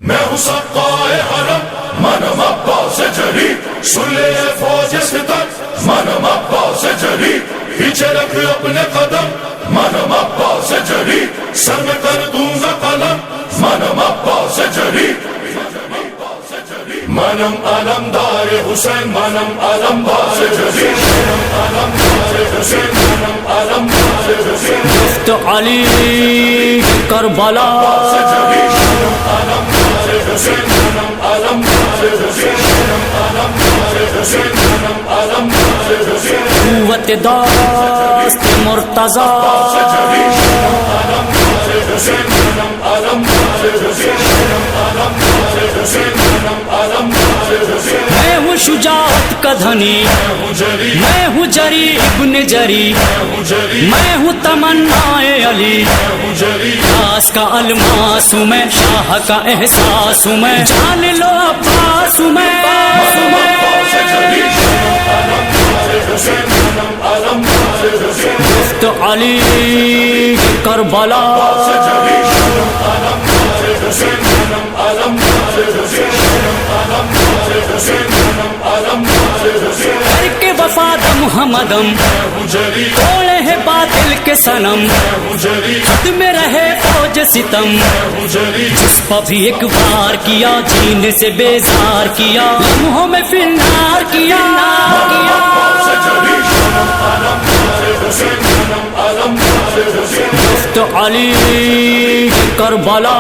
میں ہوں سقائے حرم منم عباس جری، سن لے یہ فوج ستم منم عباس جری، پیچھے رکھ اپنے قدم منم عباس جری، سر میں کر دوں گا قلم منم عباس جری، منم علمدار حسین منم علمدار جری، منم علمدار حسین منم علمدار حسین، مفت علی کربلا قوت داست مرتضی میں ہوں شجاعت کا دھنی، میں ہوں جری ابن جری، میں ہوں تمنائے علی، خاص کا الماس ہوں میں، شاہ کا احساس ہوں میں، جان لو عباس ہوں میں، مفت علی کربلا کر کے وفاد محمدم، توڑے ہے باطل کے صنم، خود میں رہے فوج ستم، جس پہ بھی ایک بار کیا جینے سے بیزار کیا، لمحوں میں فنار کیا، مفت علی کربلا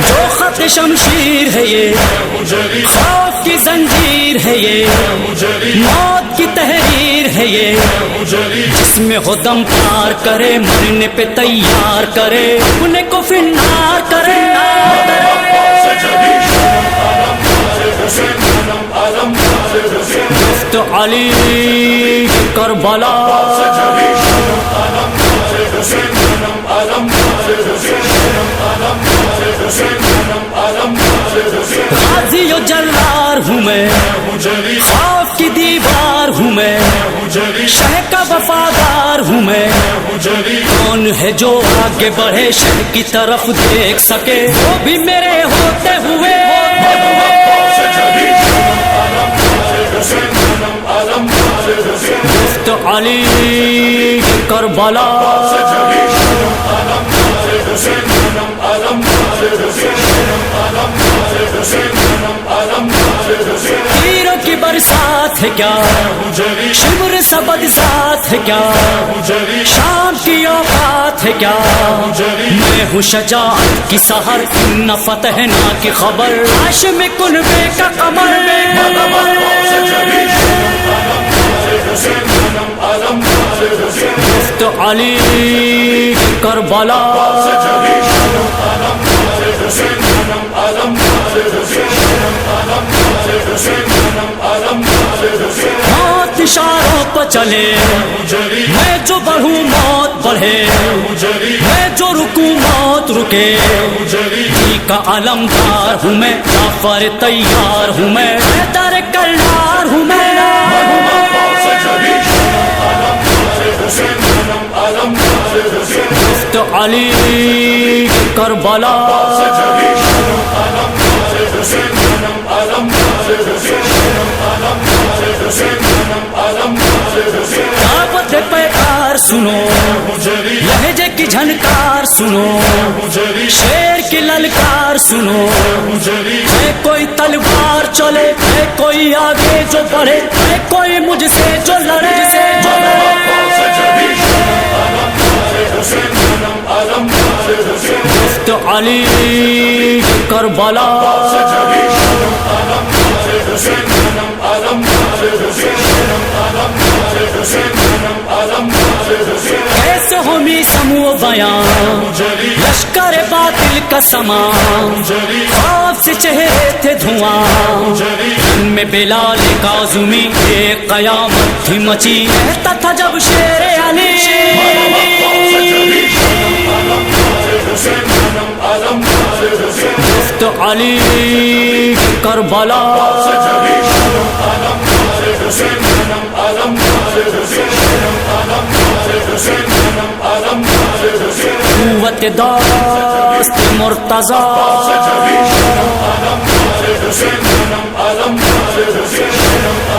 جو خط شمشیر ہے یہ، خوف کی زنجیر ہے یہ، موت کی تحریر ہے یہ، جس میں ہو دم پار کرے، مرنے پہ تیار کرے، اپنے کو فنار کرے، مفت علی کربلا غازی و جلار ہوں میں، خوف کی دیوار ہوں میں، شہ کا وفادار ہوں میں، کون ہے جو آگے بڑھے شہ کی طرف دیکھ سکے، وہ بھی میرے ہوتے ہوئے، مفت علی کربلا تیروں کی برسات ہے کیا، شمر سبد ساتھ ہے کیا، شام کی اوقات ہے کیا، میں ہوں شجاعت کی سحر، ان فتحنا کی خبر، عرش میں کنبے کا قمر، مفت علی کربلا موت اشاروں پر چلے، میں جو بڑھوں موت بڑھے، میں جو رکوں موت رکے، جی کا علمدار ہوں میں، جعفر تیار ہوں میں، حیدر کرار ہوں میں، مفت علی کربلا دعوت پیکار سنو، لہجے کی جھنکار سنو، شیر کی للکار سنو، ہے کوئی تلوار چلے، ہے کوئی آگے جو بڑھے، ہے کوئی مجھ سے جو لڑے، مفت علی کربلا کیسے ہو میسم و بیان، لشکر باطل کا سامان، خوف سے چہرے تھے دھواں، ان میں بلال کاظمی ایک قیامت تھی مچی، کہتا تھا جب شیر علی، مفت علی کربلا حسین منم علم ناز حسین منم علم ناز حسین منم علم ناز حسین قوت داست مرتضی عباس جلی منم علم ناز حسین منم علم ناز حسین منم